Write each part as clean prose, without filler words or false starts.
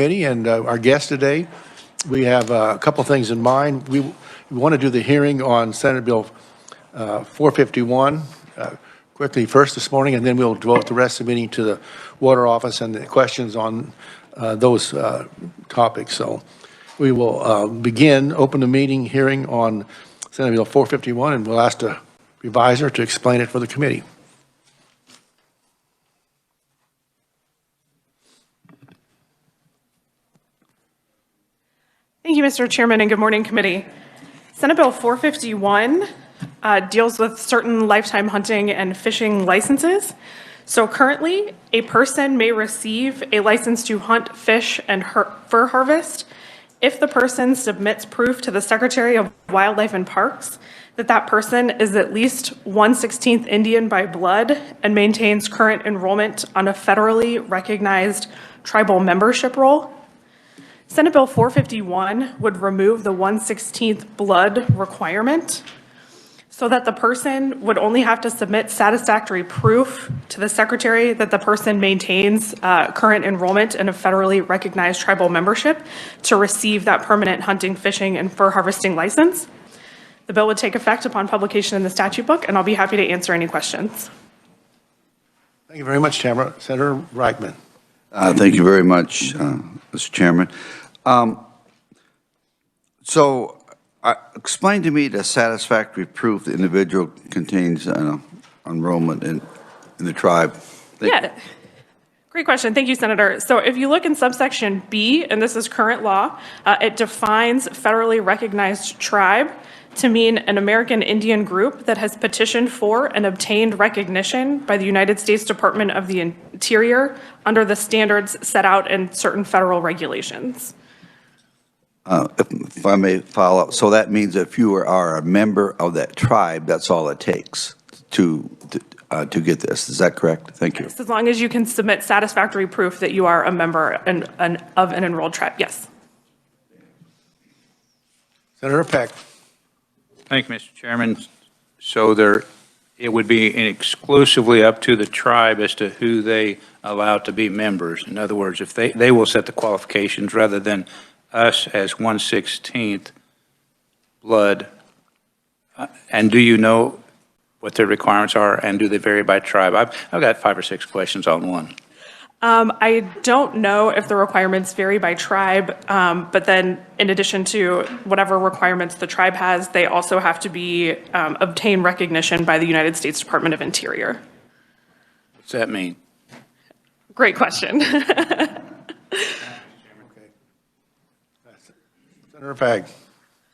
committee and our guest today. We have a couple things in mind. We want to do the hearing on Senate Bill 451 quickly first this morning, and then we'll devote the rest of the meeting to the water office and the questions on those topics. So we will open the meeting hearing on Senate Bill 451, and we'll ask the reviser to explain it for the committee. Thank you, Mr. Chairman, and good morning, committee. Senate Bill 451 deals with certain lifetime hunting and fishing licenses. So currently, a person may receive a license to hunt, fish, and fur harvest if the person submits proof to the Secretary of Wildlife and Parks that that person is at least 1/16th Indian by blood and maintains current enrollment on a federally recognized tribal membership roll. Senate Bill 451 would remove the 1/16th blood requirement so that the person would only have to submit satisfactory proof to the Secretary that the person maintains current enrollment in a federally recognized tribal membership to receive that permanent hunting, fishing, and fur harvesting license. The bill would take effect upon publication in the statute book, and I'll be happy to answer any questions. Thank you very much, Tamara. Senator Reichman. Thank you very much, Mr. Chairman. Explain to me the satisfactory proof the individual contains enrollment in the tribe. Great question. Thank you, Senator. So if you look in subsection B, and this is current law, it defines federally recognized tribe to mean an American Indian group that has petitioned for and obtained recognition by the United States Department of the Interior under the standards set out in certain federal regulations. If I may follow up, so that means if you are a member of that tribe, that's all it takes to get this. Is that correct? Thank you. Yes, as long as you can submit satisfactory proof that you are a member of an enrolled tribe, yes. Senator Peck. Thank you, Mr. Chairman. So it would be exclusively up to the tribe as to who they allow to be members. In other words, if they will set the qualifications rather than us as 1/16th blood. And do you know what their requirements are, and do they vary by tribe? I've got 5 or 6 questions on one. I don't know if the requirements vary by tribe, but then in addition to whatever requirements the tribe has, they also have to be obtain recognition by the United States Department of Interior. What's that mean? Great question. Senator Pag.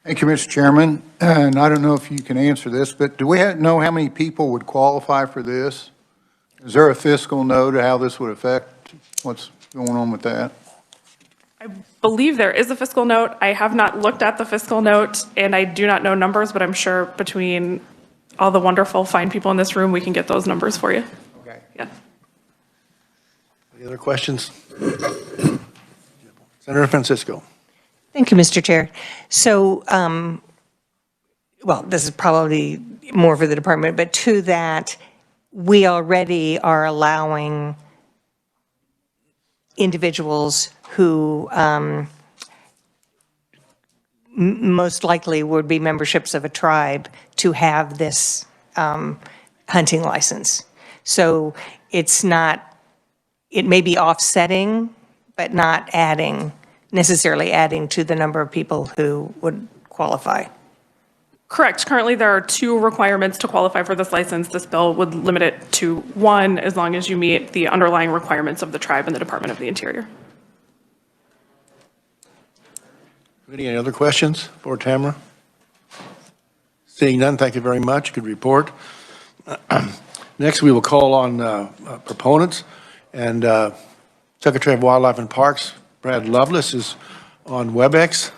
Thank you, Mr. Chairman. And I don't know if you can answer this, but do we know how many people would qualify for this? Is there a fiscal note of how this would affect what's going on with that? I believe there is a fiscal note. I have not looked at the fiscal note, and I do not know numbers, but I'm sure between all the wonderful, fine people in this room, we can get those numbers for you. Okay. Yeah. Any other questions? Senator Francisco. Thank you, Mr. Chair. So, well, this is probably more for the department, but to that, we already are allowing individuals who most likely would be memberships of a tribe to have this hunting license. So it's not, it may be offsetting, but not necessarily adding to the number of people who would qualify. Correct. Currently, there are 2 requirements to qualify for this license. This bill would limit it to 1 as long as you meet the underlying requirements of the tribe and the Department of the Interior. Any other questions for Tamara? Seeing none, thank you very much. Good report. Next, we will call on proponents, and Secretary of Wildlife and Parks, Brad Lovelace, is on WebEx,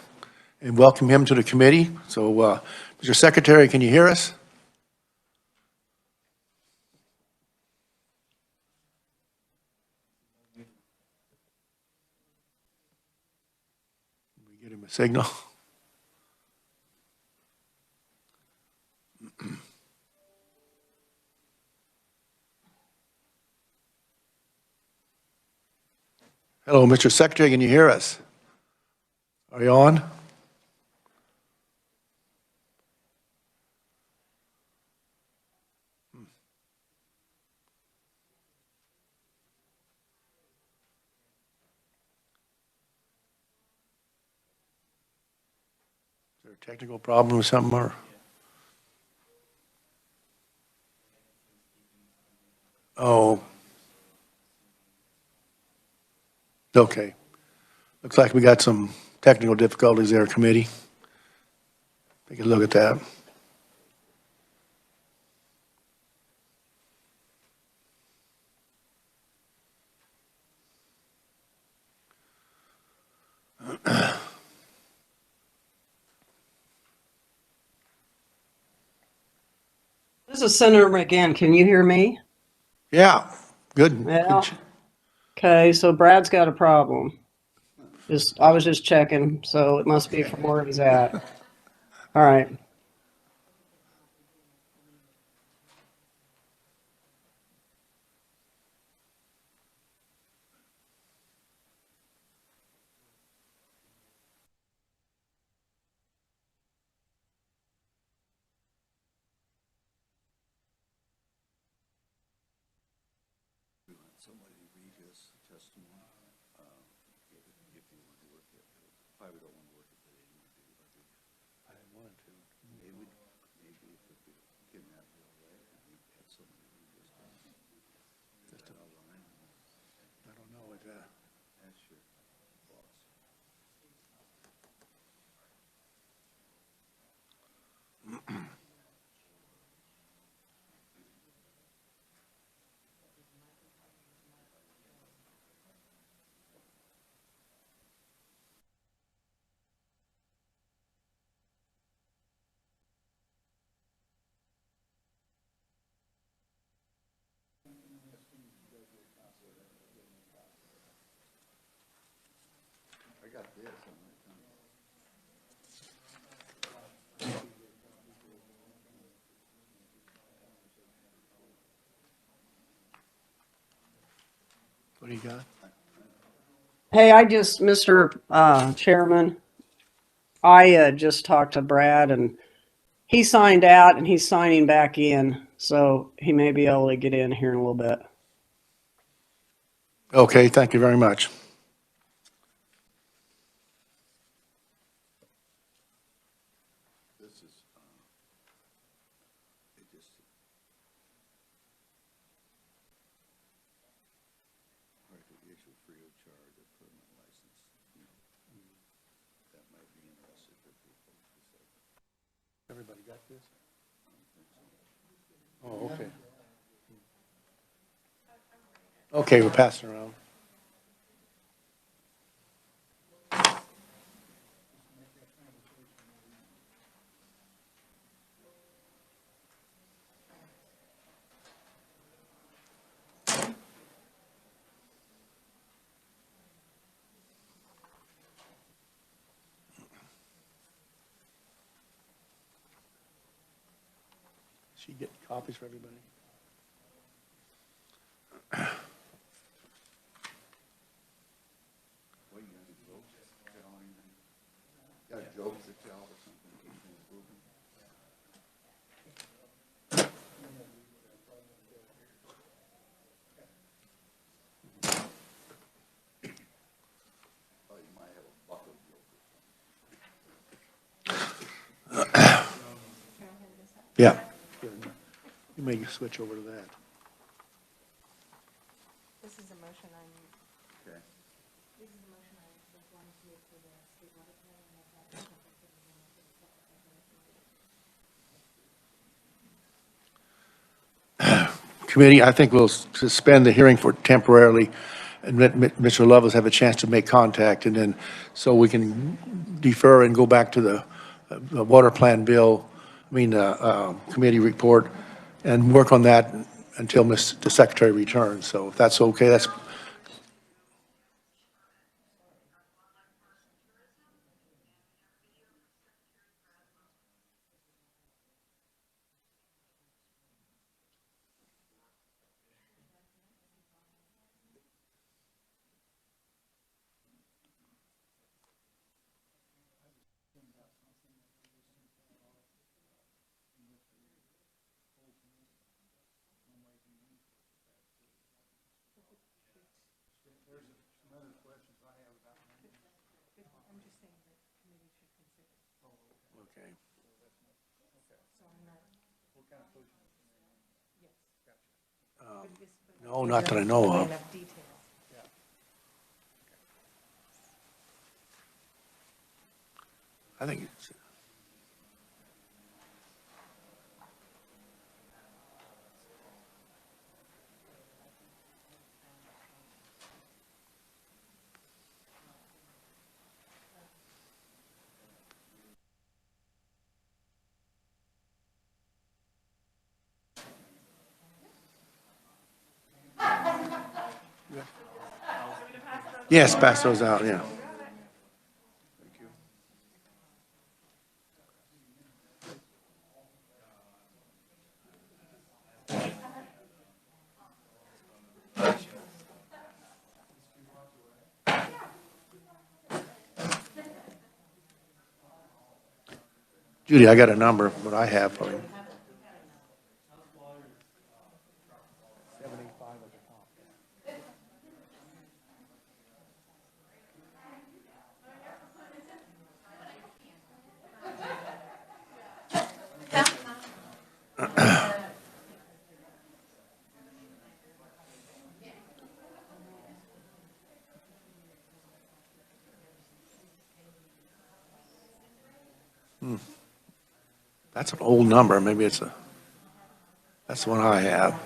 and welcome him to the committee. So, Mr. Secretary, can you hear us? Can we get him a signal? Hello, Mr. Secretary, can you hear us? Are you on? Is there a technical problem or something, or? Oh. Okay. Looks like we got some technical difficulties there, committee. Take a look at that. This is Senator McGinn. Can you hear me? Yeah, good. Yeah. Okay, so Brad's got a problem. I was just checking, so it must be from where he's at. All right. What do you got? Hey, Mr. Chairman, I just talked to Brad and he signed out and he's signing back in, so he may be able to get in here in a little bit. Okay, thank you very much. Everybody got this? Oh, okay. Okay, we're passing around. She get copies for everybody? Yeah. You may switch over to that. This is a motion Committee, I think we'll suspend the hearing for temporarily and let Mr. Lovelace have a chance to make contact, and then, so we can defer and go back to the water plan bill, committee report, and work on that until the Secretary returns. So if that's okay, that's, No, not that I know of. I think it's, yes, pass those out, yeah. Judy, I got a number, what I have for you. That's an old number, maybe it's that's the one I have.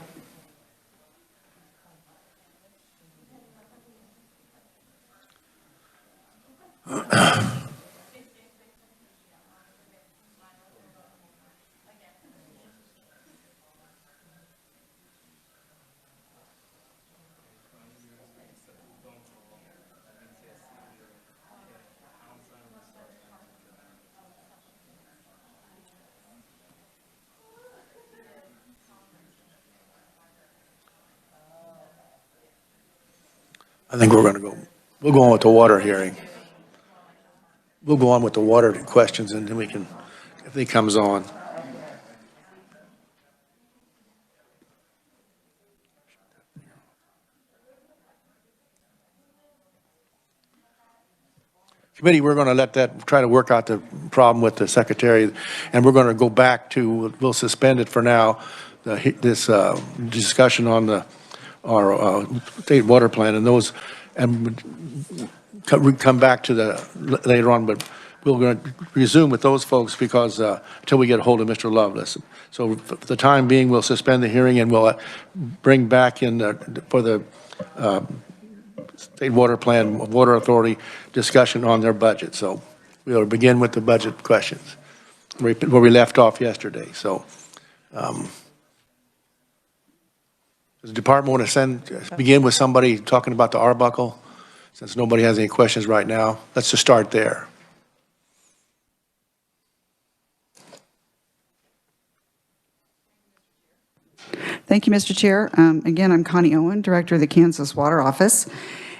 I think we'll go on with the water hearing. We'll go on with the water questions and then we can, if he comes on. Committee, we're going to let that, try to work out the problem with the secretary, and we're going to go back to, we'll suspend it for now, this discussion on our state water plan and those, and come back to the later on, but we're going to resume with those folks because until we get a hold of Mr. Lovelace. So for the time being, we'll suspend the hearing and we'll bring back in for the State Water Plan, Water Authority discussion on their budget. So we'll begin with the budget questions where we left off yesterday. So does the department want to begin with somebody talking about the Arbuckle? Since nobody has any questions right now, let's just start there. Thank you, Mr. Chair. Again, I'm Connie Owen, Director of the Kansas Water Office.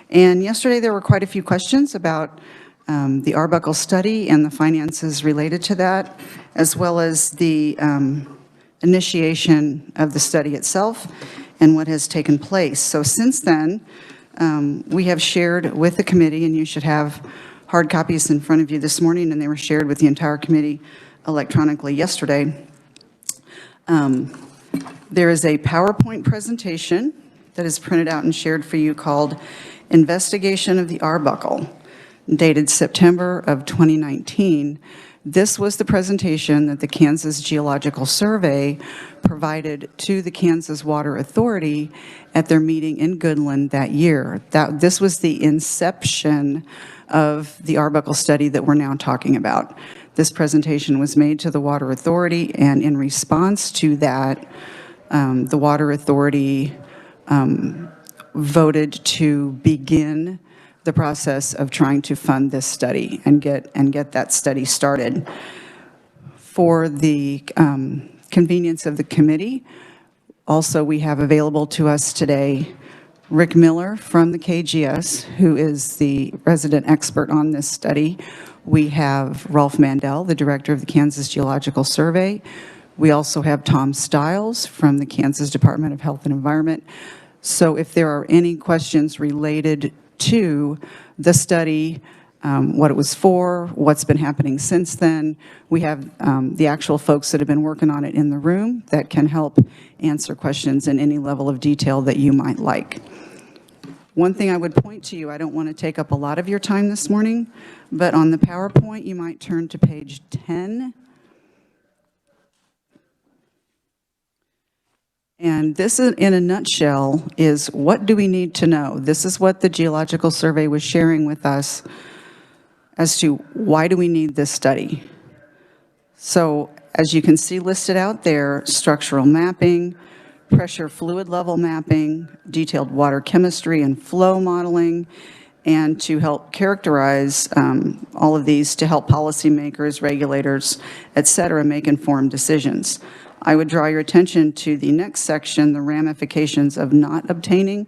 And yesterday there were quite a few questions about the Arbuckle study and the finances related to that, as well as the initiation of the study itself and what has taken place. So since then, we have shared with the committee, and you should have hard copies in front of you this morning, and they were shared with the entire committee electronically yesterday. There is a PowerPoint presentation that is printed out and shared for you called Investigation of the Arbuckle, dated September of 2019. This was the presentation that the Kansas Geological Survey provided to the Kansas Water Authority at their meeting in Goodland that year. This was the inception of the Arbuckle study that we're now talking about. This presentation was made to the Water Authority, and in response to that, the Water Authority voted to begin the process of trying to fund this study and get that study started. For the convenience of the committee, also we have available to us today Rick Miller from the KGS, who is the resident expert on this study. We have Rolf Mandel, the director of the Kansas Geological Survey. We also have Tom Stiles from the Kansas Department of Health and Environment. So if there are any questions related to the study, what it was for, what's been happening since then. We have the actual folks that have been working on it in the room that can help answer questions in any level of detail that you might like. One thing I would point to you, I don't want to take up a lot of your time this morning, but on the PowerPoint, you might turn to page 10. And this, in a nutshell, is what do we need to know? This is what the Geological Survey was sharing with us as to why do we need this study. So as you can see listed out there, structural mapping, pressure fluid level mapping, detailed water chemistry and flow modeling, and to help characterize all of these to help policymakers, regulators, et cetera, make informed decisions. I would draw your attention to the next section, the ramifications of not obtaining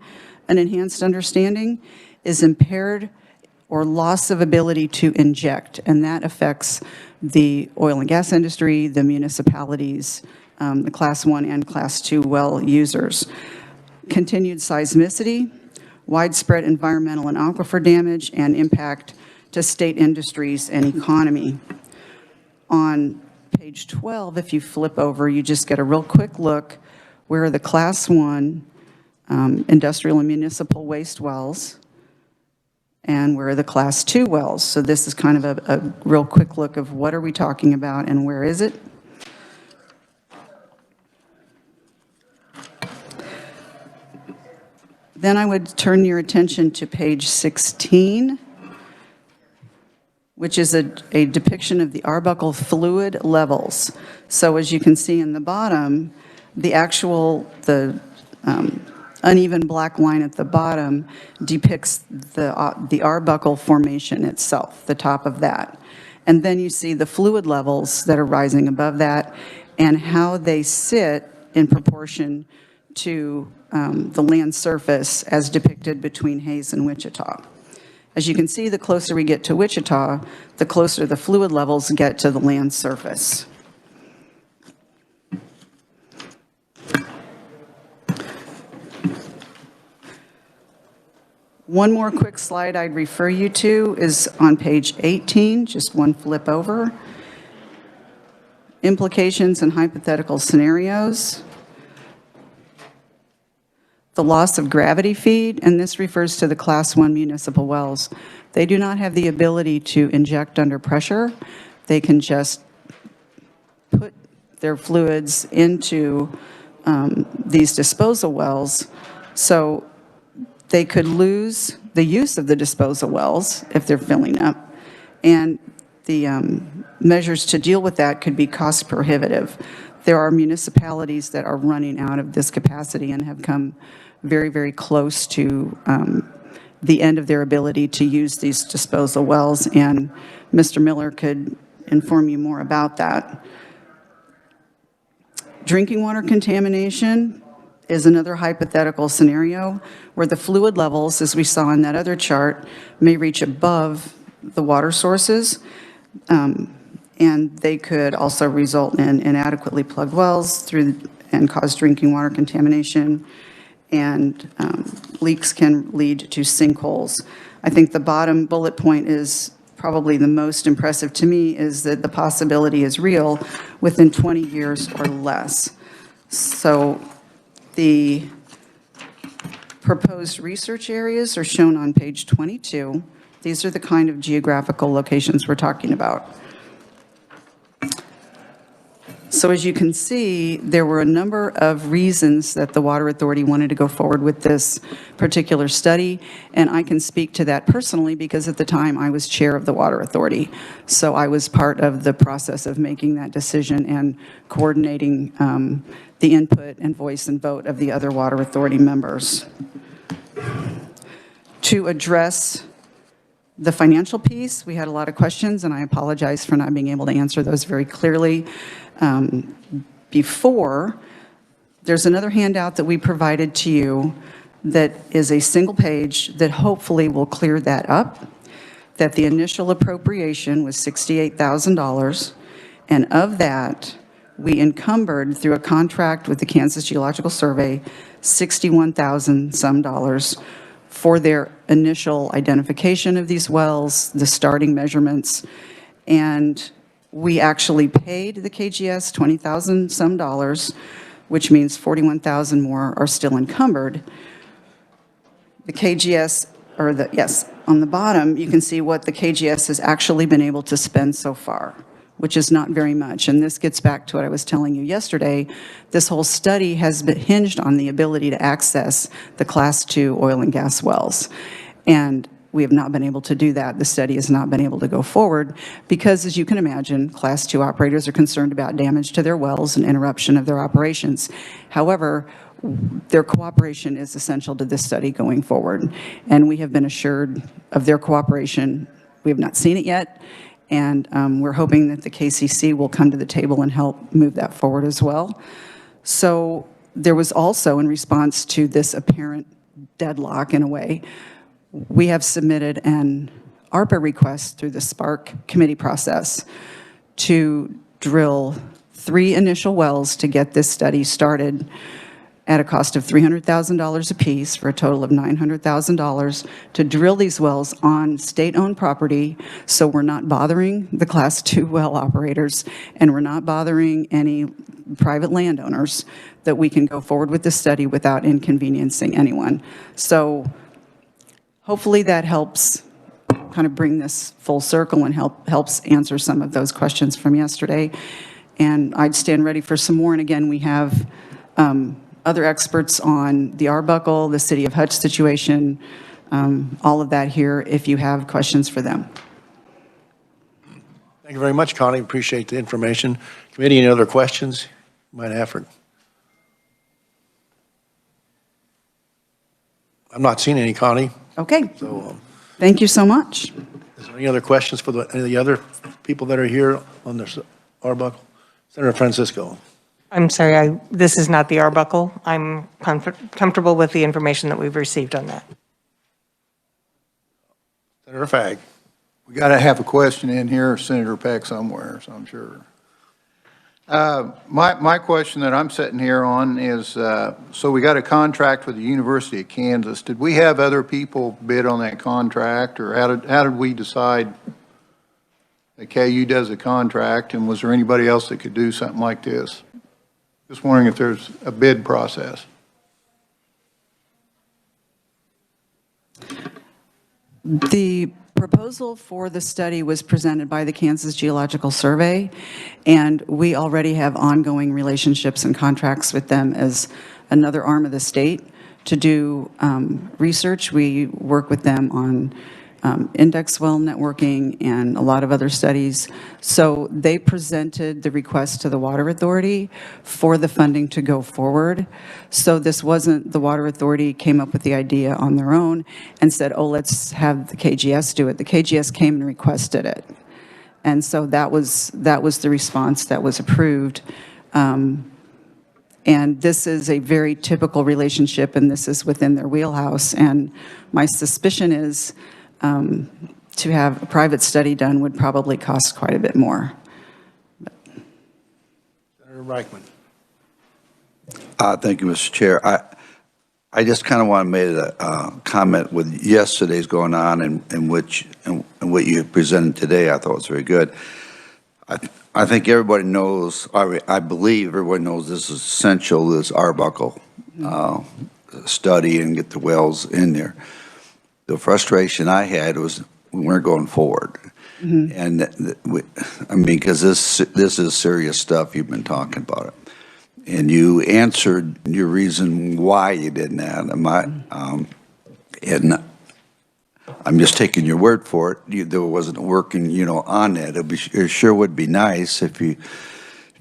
an enhanced understanding is impaired or loss of ability to inject, and that affects the oil and gas industry, the municipalities, the Class 1 and Class 2 well users. Continued seismicity, widespread environmental and aquifer damage, and impact to state industries and economy. On page 12, if you flip over, you just get a real quick look where are the Class 1 industrial and municipal waste wells and where are the Class 2 wells. So this is kind of a real quick look of what are we talking about and where is it. Then I would turn your attention to page 16, which is a depiction of the Arbuckle fluid levels. So as you can see in the bottom, the uneven black line at the bottom depicts the Arbuckle formation itself, the top of that. And then you see the fluid levels that are rising above that and how they sit in proportion to the land surface as depicted between Hayes and Wichita. As you can see, the closer we get to Wichita, the closer the fluid levels get to the land surface. One more quick slide I'd refer you to is on page 18, just one flip over. Implications and hypothetical scenarios. The loss of gravity feed, and this refers to the Class 1 municipal wells. They do not have the ability to inject under pressure. They can just put their fluids into these disposal wells. So they could lose the use of the disposal wells if they're filling up. And the measures to deal with that could be cost prohibitive. There are municipalities that are running out of this capacity and have come very, very close to the end of their ability to use these disposal wells, and Mr. Miller could inform you more about that. Drinking water contamination is another hypothetical scenario where the fluid levels, as we saw in that other chart, may reach above the water sources, and they could also result in inadequately plugged wells and cause drinking water contamination, and leaks can lead to sinkholes. I think the bottom bullet point is probably the most impressive to me, is that the possibility is real within 20 years or less. So the proposed research areas are shown on page 22. These are the kind of geographical locations we're talking about. So as you can see, there were a number of reasons that the Water Authority wanted to go forward with this particular study, and I can speak to that personally because at the time I was chair of the Water Authority. So I was part of the process of making that decision and coordinating the input and voice and vote of the other Water Authority members. To address the financial piece, we had a lot of questions, and I apologize for not being able to answer those very clearly before. There's another handout that we provided to you that is a single page that hopefully will clear that up, that the initial appropriation was $68,000, and of that, we encumbered through a contract with the Kansas Geological Survey $61,000 some dollars for their initial identification of these wells, the starting measurements, and we actually paid the KGS 20,000 some dollars, which means 41,000 more are still encumbered. The KGS, on the bottom, you can see what the KGS has actually been able to spend so far, which is not very much. And this gets back to what I was telling you yesterday. This whole study has been hinged on the ability to access the Class 2 oil and gas wells. And we have not been able to do that. The study has not been able to go forward because, as you can imagine, Class 2 operators are concerned about damage to their wells and interruption of their operations. However, their cooperation is essential to this study going forward. And we have been assured of their cooperation. We have not seen it yet. And we're hoping that the KCC will come to the table and help move that forward as well. So there was also, in response to this apparent deadlock in a way, we have submitted an ARPA request through the Spark committee process to drill 3 initial wells to get this study started at a cost of $300,000 apiece for a total of $900,000 to drill these wells on state-owned property, so we're not bothering the Class 2 well operators and we're not bothering any private landowners, that we can go forward with the study without inconveniencing anyone. So hopefully that helps kind of bring this full circle and helps answer some of those questions from yesterday. And I'd stand ready for some more. And again, we have other experts on the Arbuckle, the City of Hutch situation, all of that here, if you have questions for them. Thank you very much, Connie. Appreciate the information. Committee, any other questions you might have for? I'm not seeing any, Connie. Okay. So, Thank you so much. is there any other questions for any of the other people that are here on this Arbuckle? Senator Francisco. I'm sorry, this is not the Arbuckle. I'm comfortable with the information that we've received on that. Senator Fagg. We got to have a question in here, Senator Peck somewhere, so I'm sure. My question that I'm sitting here on is, so we got a contract with the University of Kansas. Did we have other people bid on that contract, or how did we decide that KU does a contract, and was there anybody else that could do something like this? Just wondering if there's a bid process. The proposal for the study was presented by the Kansas Geological Survey, and we already have ongoing relationships and contracts with them as another arm of the state to do research. We work with them on index well networking and a lot of other studies. So they presented the request to the Water Authority for the funding to go forward. So this wasn't the Water Authority came up with the idea on their own and said, oh, let's have the KGS do it. The KGS came and requested it. And so that was the response that was approved. And this is a very typical relationship, and this is within their wheelhouse. And my suspicion is to have a private study done would probably cost quite a bit more. Senator Reichman. Thank you, Mr. Chair. I just kind of want to make a comment with yesterday's going on and what you presented today. I thought was very good. I think everybody knows, I believe everybody knows this is essential, this Arbuckle study and get the wells in there. The frustration I had was we weren't going forward. And I mean, because this is serious stuff, you've been talking about it. And you answered your reason why you didn't add them. And I'm just taking your word for it. There wasn't working, on that. It sure would be nice if you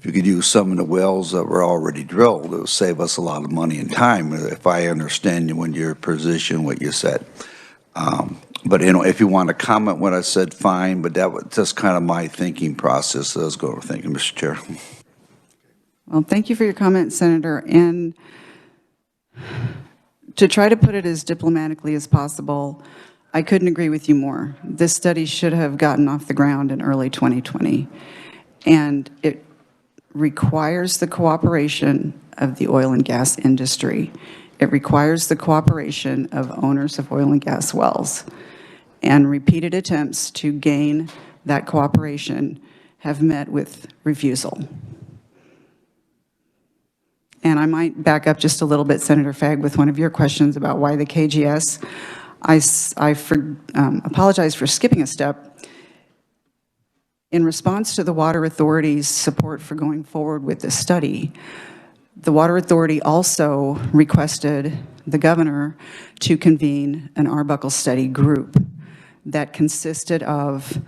could use some of the wells that were already drilled. It would save us a lot of money and time, if I understand you in your position, what you said. But, if you want to comment what I said, fine, but that was just kind of my thinking process. I was going to thank you, Mr. Chair. Well, thank you for your comment, Senator. And to try to put it as diplomatically as possible, I couldn't agree with you more. This study should have gotten off the ground in early 2020. And it requires the cooperation of the oil and gas industry. It requires the cooperation of owners of oil and gas wells. And repeated attempts to gain that cooperation have met with refusal. And I might back up just a little bit, Senator Fagg, with one of your questions about why the KGS. I apologize for skipping a step. In response to the Water Authority's support for going forward with this study, the Water Authority also requested the governor to convene an Arbuckle study group that consisted of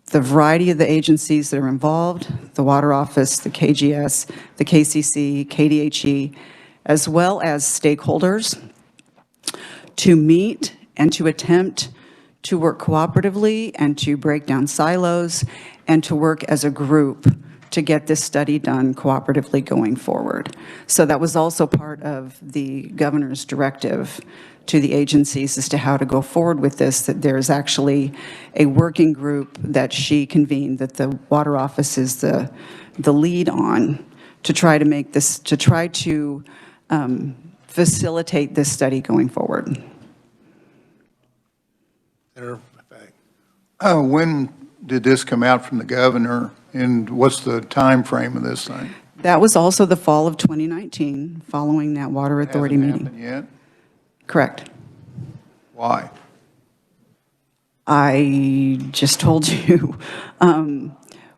the variety of the agencies that are involved, the Water Office, the KGS, the KCC, KDHE, as well as stakeholders, to meet and to attempt to work cooperatively and to break down silos and to work as a group to get this study done cooperatively going forward. So that was also part of the governor's directive to the agencies as to how to go forward with this, that there's actually a working group that she convened, that the Water Office is the lead on, to try to make this, to try to facilitate this study going forward. Senator Fagg. When did this come out from the governor, and what's the time frame of this thing? That was also the fall of 2019, following that Water Authority Hasn't meeting. happened yet? Correct. Why? I just told you.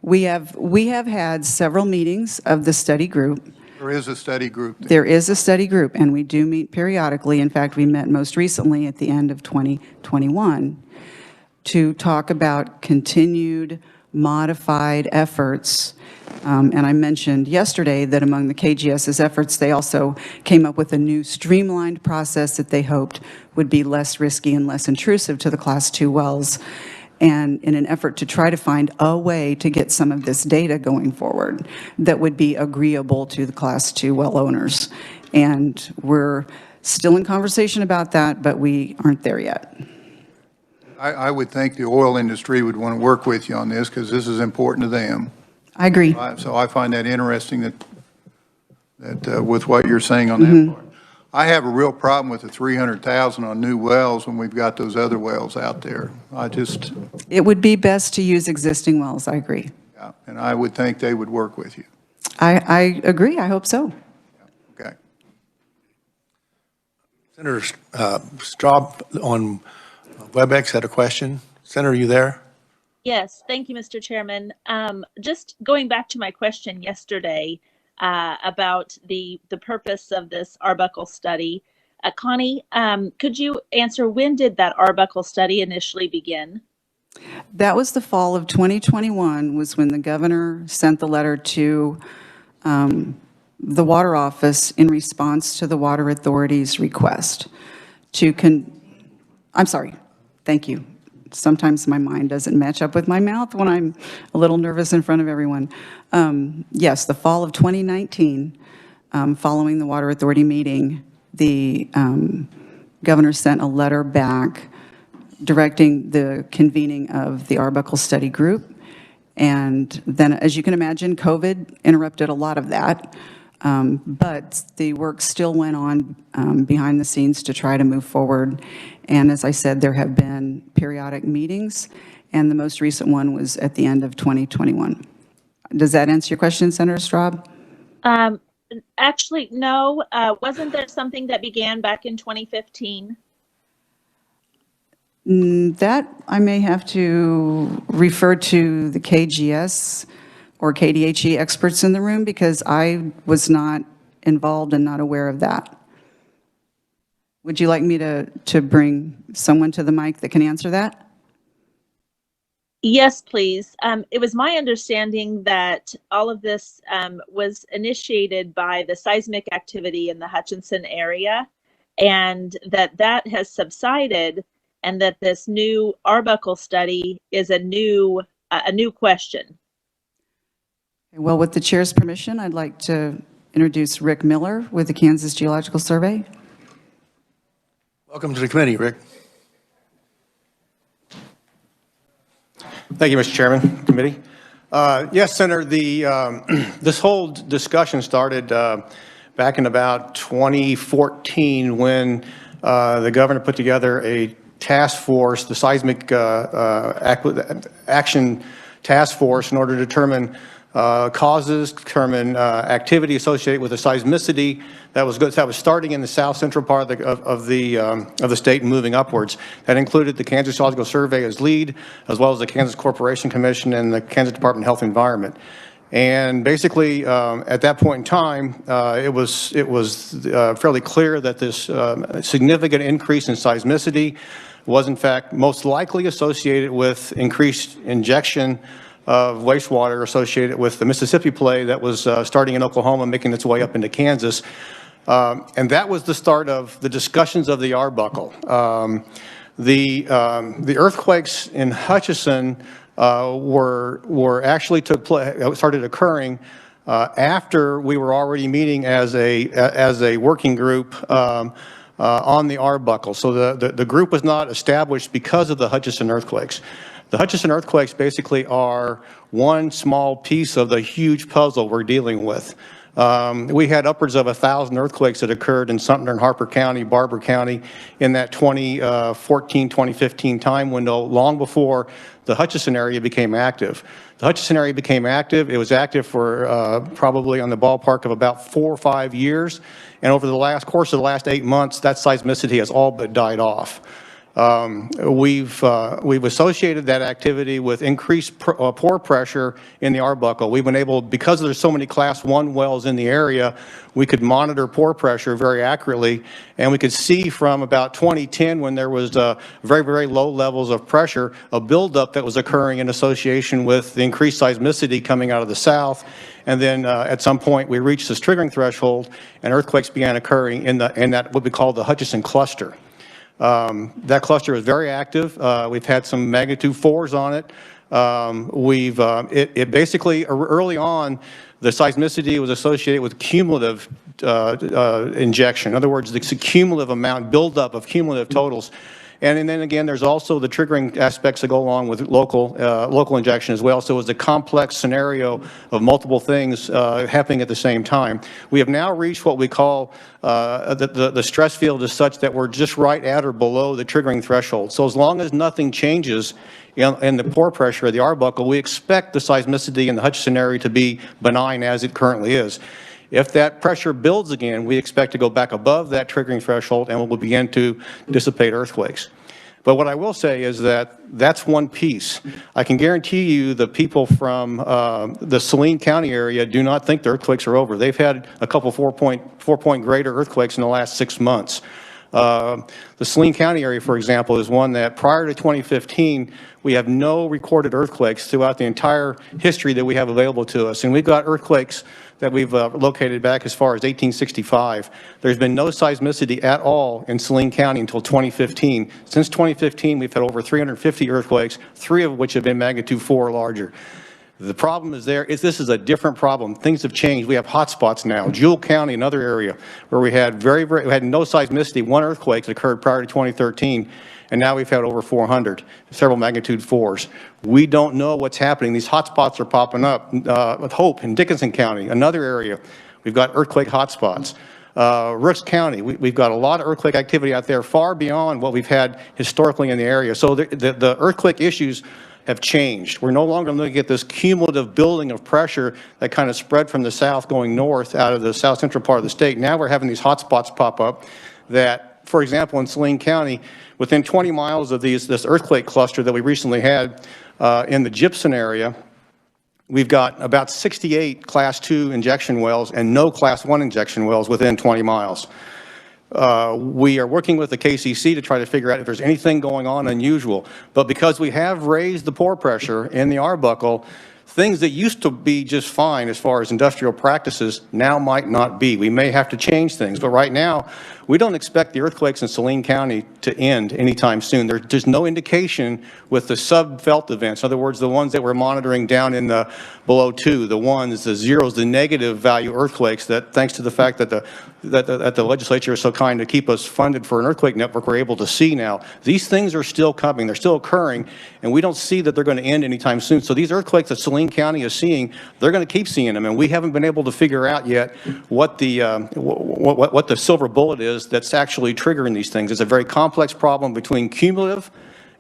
We have had several meetings of the study group. There is a study group there. There is a study group, and we do meet periodically. In fact, we met most recently at the end of 2021 to talk about continued modified efforts. And I mentioned yesterday that among the KGS's efforts, they also came up with a new streamlined process that they hoped would be less risky and less intrusive to the Class 2 wells, and in an effort to try to find a way to get some of this data going forward that would be agreeable to the Class 2 well owners. And we're still in conversation about that, but we aren't there yet. I would think the oil industry would want to work with you on this because this is important to them. I agree. So I find that interesting that with what you're saying on that part. I have a real problem with the 300,000 on new wells when we've got those other wells out there. It would be best to use existing wells, I agree. Yeah, and I would think they would work with you. I agree, I hope so. Okay. Senator Straub on WebEx had a question. Senator, are you there? Yes, thank you, Mr. Chairman. Just going back to my question yesterday about the purpose of this Arbuckle study, Connie, could you answer, when did that Arbuckle study initially begin? That was the fall of 2021 was when the governor sent the letter to the Water Office in response to the Water Authority's request to I'm sorry, thank you. Sometimes my mind doesn't match up with my mouth when I'm a little nervous in front of everyone. Yes, the fall of 2019, following the Water Authority meeting, the governor sent a letter back directing the convening of the Arbuckle Study Group. And then, as you can imagine, COVID interrupted a lot of that. But the work still went on behind the scenes to try to move forward. And as I said, there have been periodic meetings, and the most recent one was at the end of 2021. Does that answer your question, Senator Straub? Actually, no. Wasn't there something that began back in 2015? That I may have to refer to the KGS or KDHE experts in the room, because I was not involved and not aware of that. Would you like me to bring someone to the mic that can answer that? Yes, please. It was my understanding that all of this was initiated by the seismic activity in the Hutchinson area, and that has subsided, and that this new Arbuckle study is a new question. Well, with the chair's permission, I'd like to introduce Rick Miller with the Kansas Geological Survey. Welcome to the committee, Rick. Thank you, Mr. Chairman, committee. Yes, Senator, this whole discussion started back in about 2014 when the governor put together a task force, the seismic action task force, in order to determine causes, determine activity associated with the seismicity that was starting in the south central part of the state and moving upwards. That included the Kansas Geological Survey as lead, as well as the Kansas Corporation Commission and the Kansas Department of Health and Environment. And basically, at that point in time, it was fairly clear that this significant increase in seismicity was in fact most likely associated with increased injection of wastewater associated with the Mississippi play that was starting in Oklahoma, making its way up into Kansas. And that was the start of the discussions of the Arbuckle. The earthquakes in Hutchinson started occurring after we were already meeting as a working group on the Arbuckle. So the group was not established because of the Hutchinson earthquakes. The Hutchinson earthquakes basically are one small piece of the huge puzzle we're dealing with. We had upwards of 1,000 earthquakes that occurred in Sumter and Harper County, Barber County, in that 2014, 2015 time window, long before the Hutchinson area became active. The Hutchinson area became active. It was active for probably on the ballpark of about 4 or 5 years. And over the course of the last 8 months, that seismicity has all but died off. We've associated that activity with increased pore pressure in the Arbuckle. We've been able, because there's so many Class 1 wells in the area, we could monitor pore pressure very accurately, and we could see from about 2010, when there was very, very low levels of pressure, a buildup that was occurring in association with the increased seismicity coming out of the south. And then at some point, we reached this triggering threshold, and earthquakes began occurring in that what we call the Hutchinson cluster. That cluster is very active. We've had some magnitude 4s on it. It basically, early on, the seismicity was associated with cumulative injection. In other words, the cumulative amount, buildup of cumulative totals. And then again, there's also the triggering aspects that go along with local injection as well. So it was a complex scenario of multiple things happening at the same time. We have now reached what we call the stress field is such that we're just right at or below the triggering threshold. So as long as nothing changes in the pore pressure of the Arbuckle, we expect the seismicity in the Hutchinson area to be benign as it currently is. If that pressure builds again, we expect to go back above that triggering threshold and we'll begin to dissipate earthquakes. But what I will say is that that's one piece. I can guarantee you the people from the Saline County area do not think the earthquakes are over. They've had a couple four-point greater earthquakes in the last 6 months. The Saline County area, for example, is one that prior to 2015, we have no recorded earthquakes throughout the entire history that we have available to us. And we've got earthquakes that we've located back as far as 1865. There's been no seismicity at all in Saline County until 2015. Since 2015, we've had over 350 earthquakes, 3 of which have been magnitude 4 or larger. The problem is this is a different problem. Things have changed. We have hotspots now. Jewell County, another area where we had we had no seismicity, 1 earthquake that occurred prior to 2013, and now we've had over 400, several magnitude 4s. We don't know what's happening. These hotspots are popping up. With Hope in Dickinson County, another area, we've got earthquake hotspots. Rooks County, we've got a lot of earthquake activity out there far beyond what we've had historically in the area. So the earthquake issues have changed. We're no longer looking at this cumulative building of pressure that kind of spread from the south going north out of the south central part of the state. Now we're having these hotspots pop up that, for example, in Saline County, within 20 miles of this earthquake cluster that we recently had in the Gibson area, we've got about 68 Class 2 injection wells and no Class 1 injection wells within 20 miles. We are working with the KCC to try to figure out if there's anything going on unusual. But because we have raised the pore pressure in the Arbuckle, things that used to be just fine as far as industrial practices now might not be. We may have to change things. But right now, we don't expect the earthquakes in Saline County to end anytime soon. There's no indication with the sub-felt events. In other words, the ones that we're monitoring down in the below 2, the 1s, the 0s, the negative value earthquakes that, thanks to the fact that the legislature is so kind to keep us funded for an earthquake network, we're able to see now. These things are still coming. They're still occurring, and we don't see that they're going to end anytime soon. So these earthquakes at Saline Saline County is seeing, they're going to keep seeing them, and we haven't been able to figure out yet what the what the silver bullet is that's actually triggering these things. It's a very complex problem between cumulative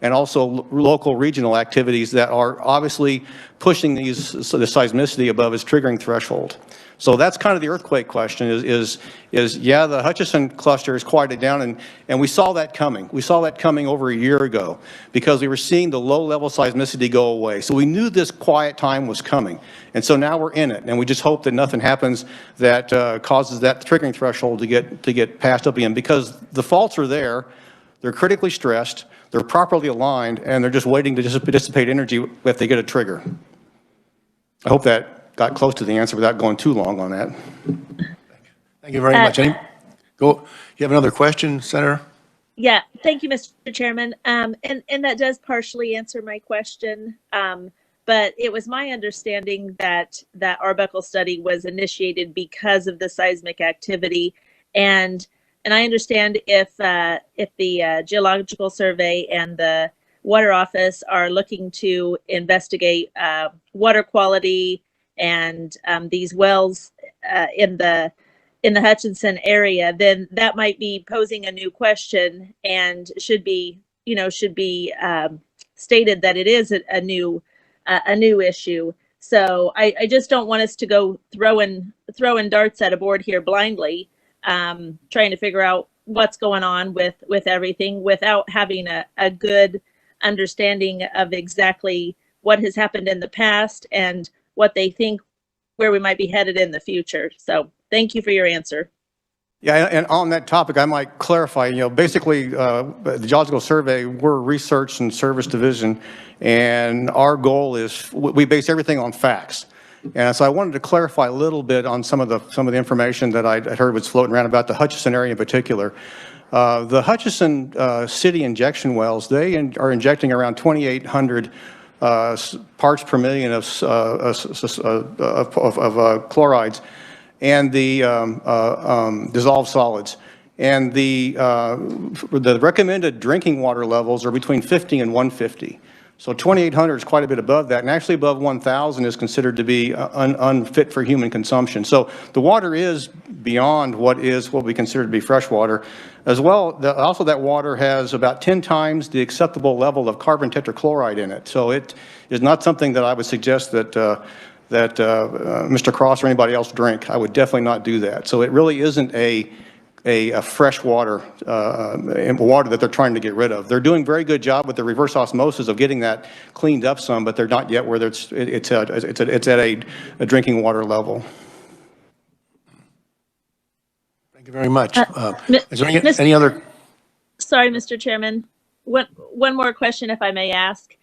and also local regional activities that are obviously pushing the seismicity above its triggering threshold. So that's kind of the earthquake question is yeah, the Hutchinson cluster is quieted down, and we saw that coming. We saw that coming over a year ago because we were seeing the low-level seismicity go away. So we knew this quiet time was coming. And so now we're in it, and we just hope that nothing happens that causes that triggering threshold to get passed up again, because the faults are there, they're critically stressed, they're properly aligned, and they're just waiting to dissipate energy if they get a trigger. I hope that got close to the answer without going too long on that. Thank you very much. You have another question, Senator? Yeah, thank you, Mr. Chairman. And that does partially answer my question. But it was my understanding that that Arbuckle study was initiated because of the seismic activity, and I understand if the Geological Survey and the Water Office are looking to investigate water quality and these wells in the Hutchinson area, then that might be posing a new question and should be stated that it is a new issue. So I just don't want us to go throwing darts at a board here blindly, trying to figure out what's going on with everything without having a good understanding of exactly what has happened in the past and what they think where we might be headed in the future. So thank you for your answer. Yeah, and on that topic, I might clarify, basically the Geological Survey, we're a research and service division, and our goal is we base everything on facts. And so I wanted to clarify a little bit on some of the information that I heard was floating around about the Hutchinson area in particular. The Hutchinson city injection wells, they are injecting around 2,800 parts per million of chlorides and the dissolved solids. And the recommended drinking water levels are between 50 and 150. So 2,800 is quite a bit above that, and actually above 1,000 is considered to be unfit for human consumption. So the water is beyond what we consider to be fresh water. As well, also that water has about 10 times the acceptable level of carbon tetrachloride in it. So it is not something that I would suggest that Mr. Cross or anybody else drink. I would definitely not do that. So it really isn't a fresh water, water that they're trying to get rid of. They're doing a very good job with the reverse osmosis of getting that cleaned up some, but they're not yet where it's at a drinking water level. Thank you very much. Is there any other? Sorry, Mr. Chairman. One more question, if I may ask.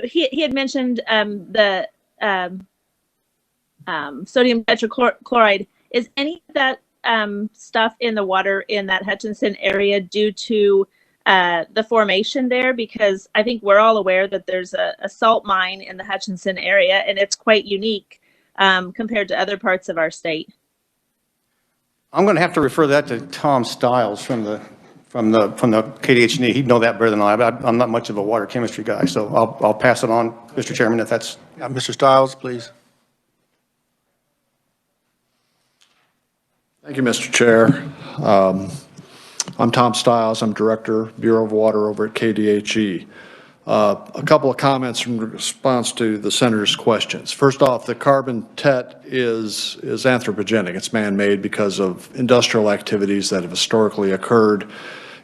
He had mentioned the sodium tetrachloride. Is any of that stuff in the water in that Hutchinson area due to the formation there? Because I think we're all aware that there's a salt mine in the Hutchinson area, and it's quite unique compared to other parts of our state. I'm going to have to refer that to Tom Stiles from the KDH&E. He'd know that better than I. I'm not much of a water chemistry guy, so I'll pass it on, Mr. Chairman, if that's. Mr. Stiles, please. Thank you, Mr. Chair. I'm Tom Stiles. I'm Director, Bureau of Water over at KDH&E. A couple of comments in response to the Senator's questions. First off, the carbon tet is anthropogenic. It's man-made because of industrial activities that have historically occurred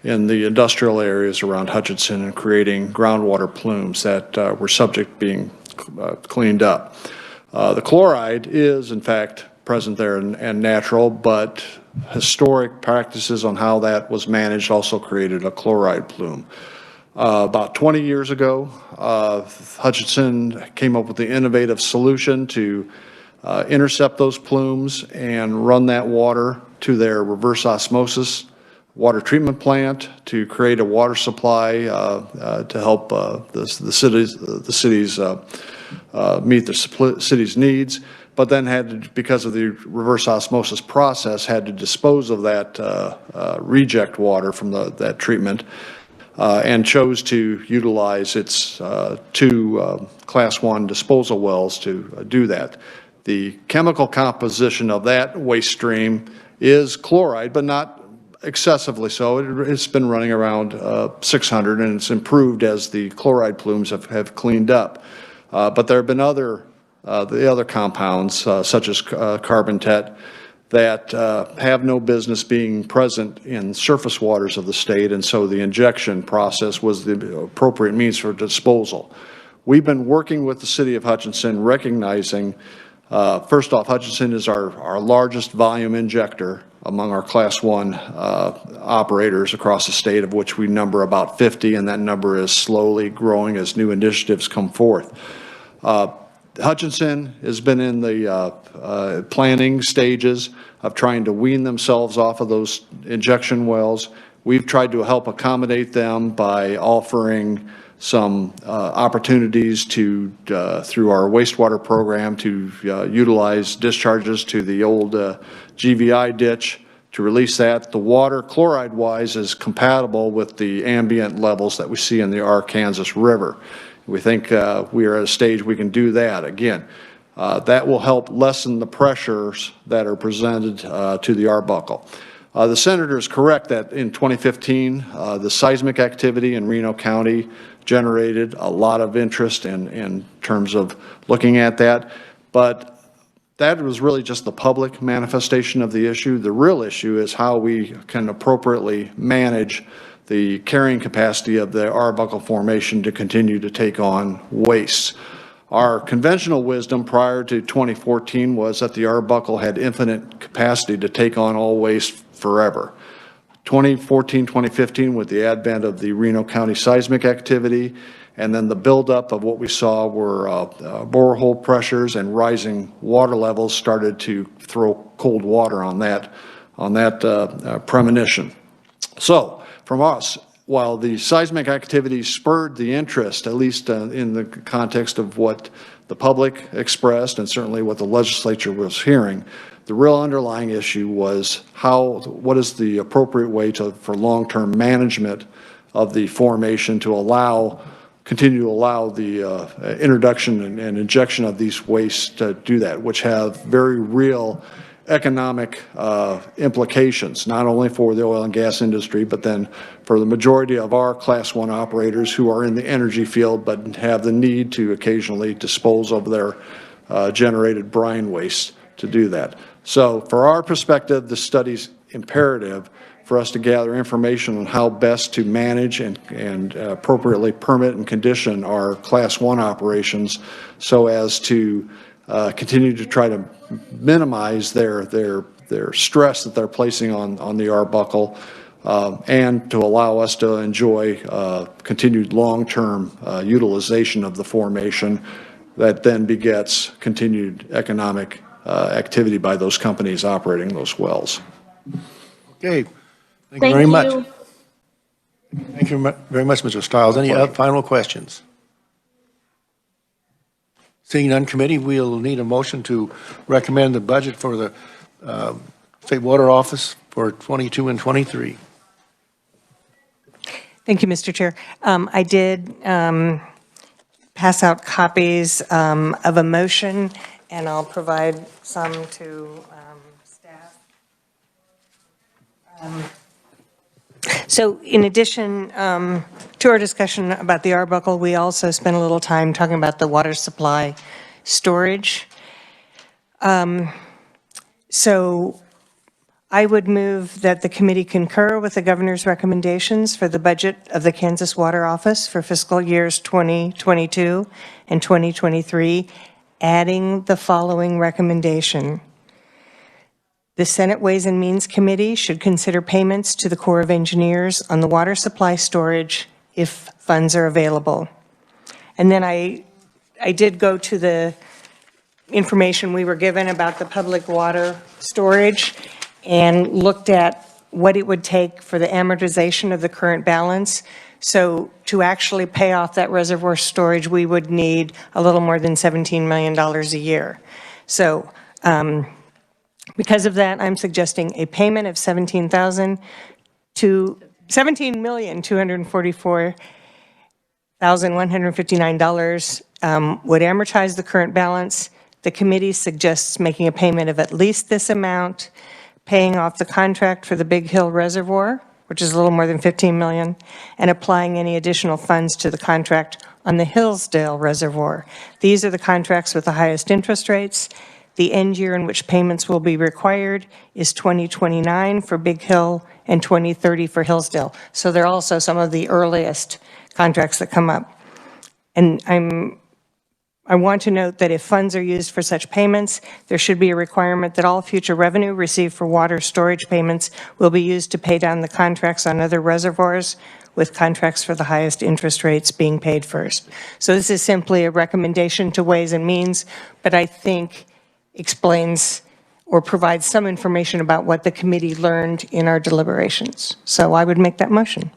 in the industrial areas around Hutchinson and creating groundwater plumes that were subject to being cleaned up. The chloride is, in fact, present there and natural, but historic practices on how that was managed also created a chloride plume. About 20 years ago, Hutchinson came up with the innovative solution to intercept those plumes and run that water to their reverse osmosis water treatment plant to create a water supply to help the cities meet the city's needs, but then had to, because of the reverse osmosis process, had to dispose of that reject water from that treatment and chose to utilize its two Class 1 disposal wells to do that. The chemical composition of that waste stream is chloride, but not excessively so. It's been running around 600, and it's improved as the chloride plumes have cleaned up. But there have been the other compounds, such as carbon tet, that have no business being present in surface waters of the state, and so the injection process was the appropriate means for disposal. We've been working with the City of Hutchinson, recognizing, first off, Hutchinson is our largest volume injector among our Class 1 operators across the state, of which we number about 50, and that number is slowly growing as new initiatives come forth. Hutchinson has been in the planning stages of trying to wean themselves off of those injection wells. We've tried to help accommodate them by offering some opportunities to, through our wastewater program, to utilize discharges to the old GVI ditch to release that. The water, chloride-wise, is compatible with the ambient levels that we see in the Arkansas River. We think we are at a stage we can do that. Again, that will help lessen the pressures that are presented to the Arbuckle. The Senator is correct that in 2015, the seismic activity in Reno County generated a lot of interest in terms of looking at that. But that was really just the public manifestation of the issue. The real issue is how we can appropriately manage the carrying capacity of the Arbuckle Formation to continue to take on wastes. Our conventional wisdom prior to 2014 was that the Arbuckle had infinite capacity to take on all waste forever. 2014, 2015, with the advent of the Reno County seismic activity, and then the buildup of what we saw were borehole pressures and rising water levels started to throw cold water on that premonition. So, from us, while the seismic activity spurred the interest, at least in the context of what the public expressed and certainly what the legislature was hearing, the real underlying issue was what is the appropriate way for long-term management of the formation to continue to allow the introduction and injection of these wastes to do that, which have very real economic implications, not only for the oil and gas industry, but then for the majority of our Class 1 operators who are in the energy field but have the need to occasionally dispose of their generated brine waste to do that. So for our perspective, the study's imperative for us to gather information on how best to manage and appropriately permit and condition our Class 1 operations so as to continue to try to minimize their stress that they're placing on the Arbuckle, and to allow us to enjoy continued long-term utilization of the formation that then begets continued economic activity by those companies operating those wells. Okay. Thank you very much. Thank you very much, Mr. Stiles. Any final questions? Seeing none, committee, we'll need a motion to recommend the budget for the State Water Office for 22 and 23. Thank you, Mr. Chair. I did pass out copies of a motion, and I'll provide some to staff. So in addition to our discussion about the Arbuckle, we also spent a little time talking about the water supply storage. So I would move that the committee concur with the governor's recommendations for the budget of the Kansas Water Office for fiscal years 2022 and 2023, adding the following recommendation. The Senate Ways and Means Committee should consider payments to the Corps of Engineers on the water supply storage if funds are available. And then I did go to the information we were given about the public water storage and looked at what it would take for the amortization of the current balance. So to actually pay off that reservoir storage, we would need a little more than $17 million a year. So because of that, I'm suggesting a payment of $17,000 to $17,244,159 would amortize the current balance. The committee suggests making a payment of at least this amount, paying off the contract for the Big Hill Reservoir, which is a little more than $15 million, and applying any additional funds to the contract on the Hillsdale Reservoir. These are the contracts with the highest interest rates. The end year in which payments will be required is 2029 for Big Hill and 2030 for Hillsdale. So they're also some of the earliest contracts that come up. And I want to note that if funds are used for such payments, there should be a requirement that all future revenue received for water storage payments will be used to pay down the contracts on other reservoirs, with contracts for the highest interest rates being paid first. So this is simply a recommendation to Ways and Means, but I think explains or provides some information about what the committee learned in our deliberations. So I would make that motion. Is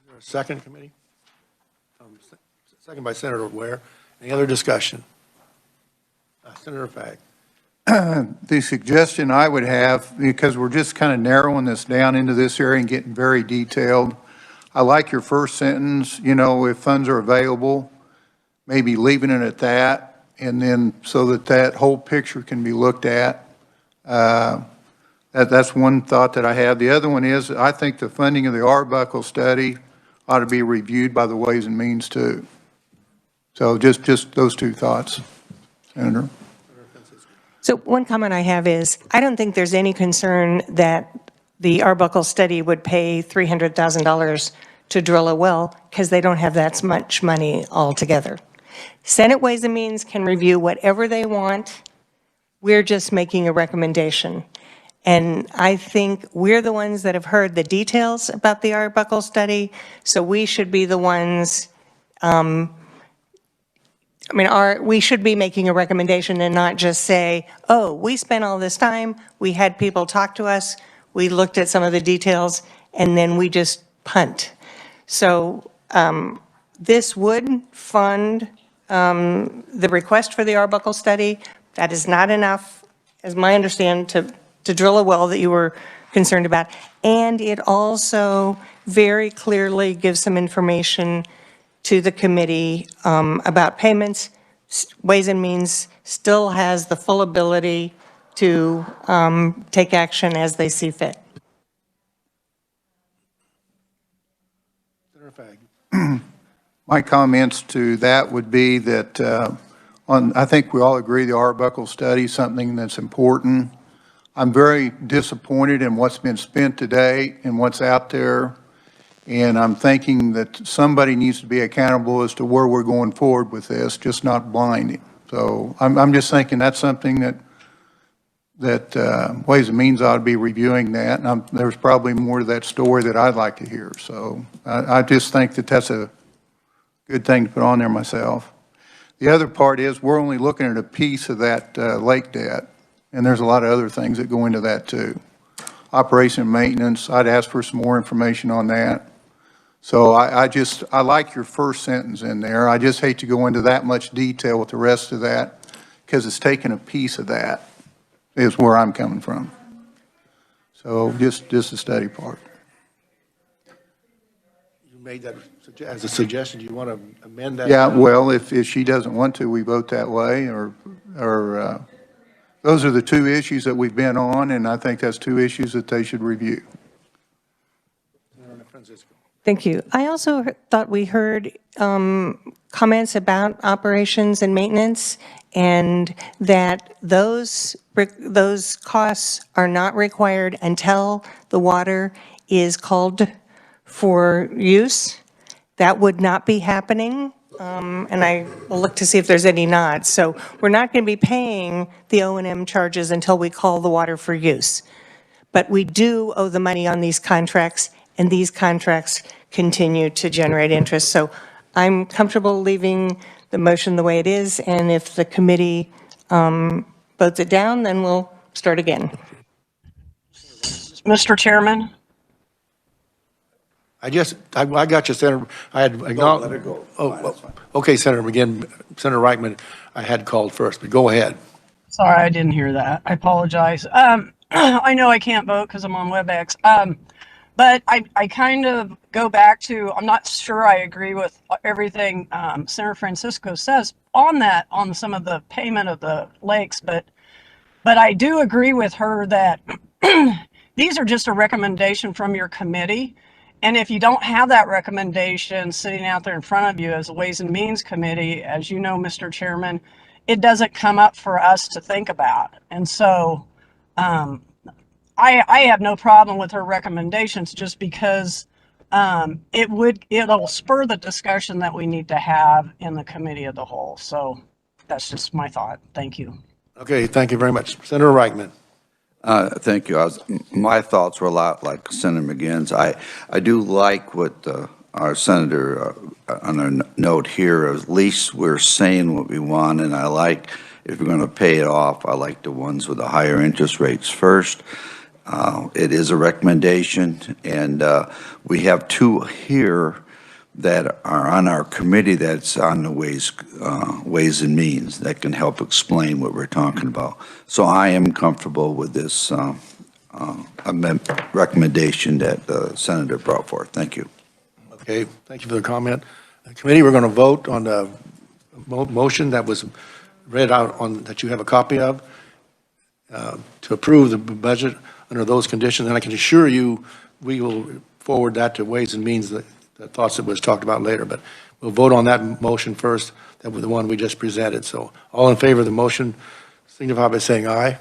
there a second, committee? Second by Senator Ware. Any other discussion? Senator Fagg. The suggestion I would have, because we're just kind of narrowing this down into this area and getting very detailed, I like your first sentence, you know, if funds are available, maybe leaving it at that, and then so that that whole picture can be looked at. That's one thought that I have. The other one is, I think the funding of the Arbuckle study ought to be reviewed by the Ways and Means too. So just those two thoughts, Senator. So one comment I have is, I don't think there's any concern that the Arbuckle study would pay $300,000 to drill a well, because they don't have that much money altogether. Senate Ways and Means can review whatever they want. We're just making a recommendation. And I think we're the ones that have heard the details about the Arbuckle study, so we should be the ones, we should be making a recommendation and not just say, oh, we spent all this time, we had people talk to us, we looked at some of the details, and then we just punt. So this would fund the request for the Arbuckle study. That is not enough, as my understanding, to drill a well that you were concerned about. And it also very clearly gives some information to the committee about payments. Ways and Means still has the full ability to take action as they see fit. Senator Fagg. My comments to that would be that I think we all agree the Arbuckle study is something that's important. I'm very disappointed in what's been spent today and what's out there. And I'm thinking that somebody needs to be accountable as to where we're going forward with this, just not blinding. So I'm just thinking that's something that Ways and Means ought to be reviewing that. And there's probably more to that story that I'd like to hear. So I just think that that's a good thing to put on there myself. The other part is we're only looking at a piece of that lake debt, and there's a lot of other things that go into that too. Operation and maintenance, I'd ask for some more information on that. So I like your first sentence in there. I just hate to go into that much detail with the rest of that, because it's taking a piece of that is where I'm coming from. So just the study part. You made that as a suggestion. Do you want to amend that? Yeah, well, if she doesn't want to, we vote that way, or those are the two issues that we've been on, and I think that's two issues that they should review. Thank you. I also thought we heard comments about operations and maintenance, and that those costs are not required until the water is called for use. That would not be happening, and I will look to see if there's any nods. So we're not going to be paying the O&M charges until we call the water for use. But we do owe the money on these contracts, and these contracts continue to generate interest. So I'm comfortable leaving the motion the way it is, and if the committee votes it down, then we'll start again. Mr. Chairman? I got you, Senator. I had acknowledged. Let it go. Oh, okay, Senator McGinn, Senator Reichman, I had called first, but go ahead. Sorry, I didn't hear that. I apologize. I know I can't vote because I'm on WebEx. But I kind of go back to, I'm not sure I agree with everything Senator Francisco says on that, on some of the payment of the lakes, but I do agree with her that these are just a recommendation from your committee. And if you don't have that recommendation sitting out there in front of you as a Ways and Means Committee, as you know, Mr. Chairman, it doesn't come up for us to think about. And so I have no problem with her recommendations just because it'll spur the discussion that we need to have in the committee of the whole. So that's just my thought. Thank you. Okay, thank you very much. Senator Reichman. Thank you. My thoughts were a lot like Senator McGinn's. I do like what our senator on our note here. At least we're saying what we want, and I like, if we're going to pay it off, I like the ones with the higher interest rates first. It is a recommendation, and we have two here that are on our committee that's on the Ways and Means that can help explain what we're talking about. So I am comfortable with this recommendation that the senator brought forth. Thank you. Okay, thank you for the comment. Committee, we're going to vote on the motion that was read out on, that you have a copy of, to approve the budget under those conditions. And I can assure you, we will forward that to Ways and Means, the thoughts that was talked about later. But we'll vote on that motion first. That was the one we just presented. So all in favor of the motion, signify by saying aye.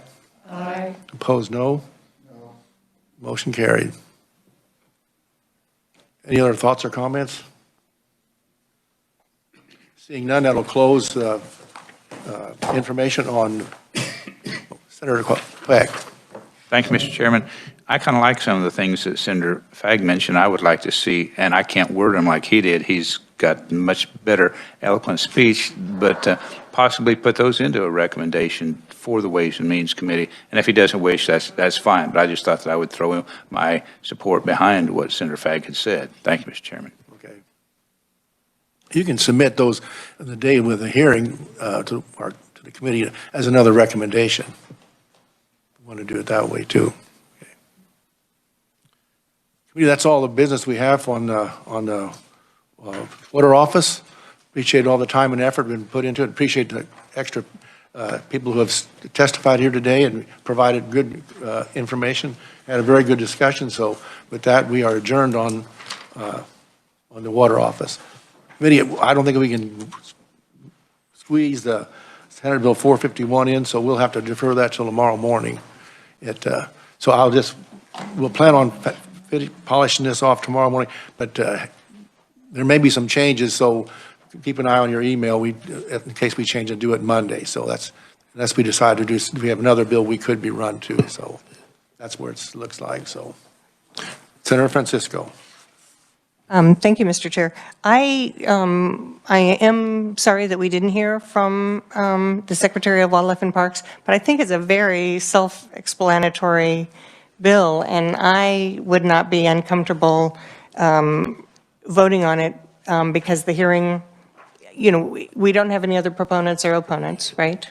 Aye. Opposed, no? No. Motion carried. Any other thoughts or comments? Seeing none, that'll close information on Senator Quack. Thank you, Mr. Chairman. I kind of like some of the things that Senator Fagg mentioned. I would like to see, and I can't word them like he did. He's got much better eloquent speech, but possibly put those into a recommendation for the Ways and Means Committee. And if he doesn't wish, that's fine. But I just thought that I would throw in my support behind what Senator Fagg had said. Thank you, Mr. Chairman. Okay. You can submit those the day with the hearing to the committee as another recommendation. Want to do it that way too. Okay. Committee, that's all the business we have on the water office. Appreciate all the time and effort been put into it. Appreciate the extra people who have testified here today and provided good information. Had a very good discussion. So with that, we are adjourned on the water office. Committee, I don't think we can squeeze the Senate Bill 451 in, so we'll have to defer that till tomorrow morning. So we'll plan on polishing this off tomorrow morning, but there may be some changes, so keep an eye on your email in case we change and do it Monday. So that's, unless we decide to do, we have another bill we could be run to, so that's where it looks like. So Senator Francisco. Thank you, Mr. Chair. I am sorry that we didn't hear from the Secretary of Wildlife and Parks, but I think it's a very self-explanatory bill, and I would not be uncomfortable voting on it because the hearing, you know, we don't have any other proponents or opponents, right?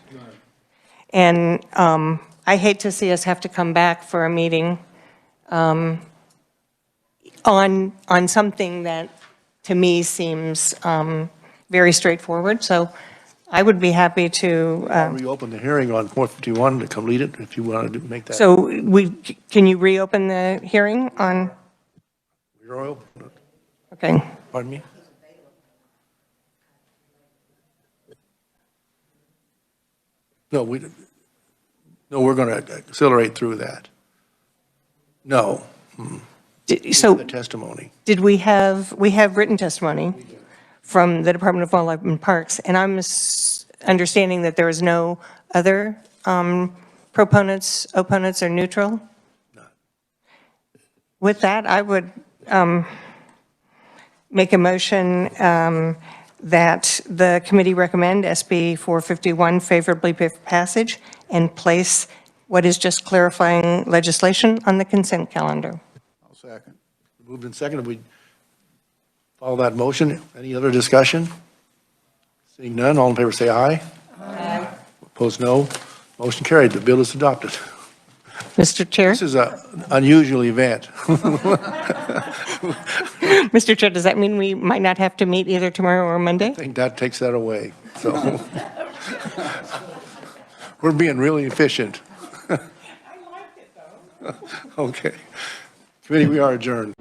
And I hate to see us have to come back for a meeting on something that to me seems very straightforward. So I would be happy to Reopen the hearing on 451 to complete it if you wanted to make that. So can you reopen the hearing on? You're open. Okay. Pardon me? No, we're going to accelerate through that. No. So The testimony. did we have written testimony from the Department of Wildlife and Parks, and I'm understanding that there is no other proponents, opponents, or neutral? No. With that, I would make a motion that the committee recommend SB 451 favorably for passage and place what is just clarifying legislation on the consent calendar. I'll second. Moved and seconded. We follow that motion. Any other discussion? Seeing none, all in favor say aye. Aye. Opposed, no. Motion carried. The bill is adopted. Mr. Chair? This is an unusual event. Mr. Chair, does that mean we might not have to meet either tomorrow or Monday? I think that takes that away, so. We're being really efficient. I liked it, though. Okay. Committee, we are adjourned.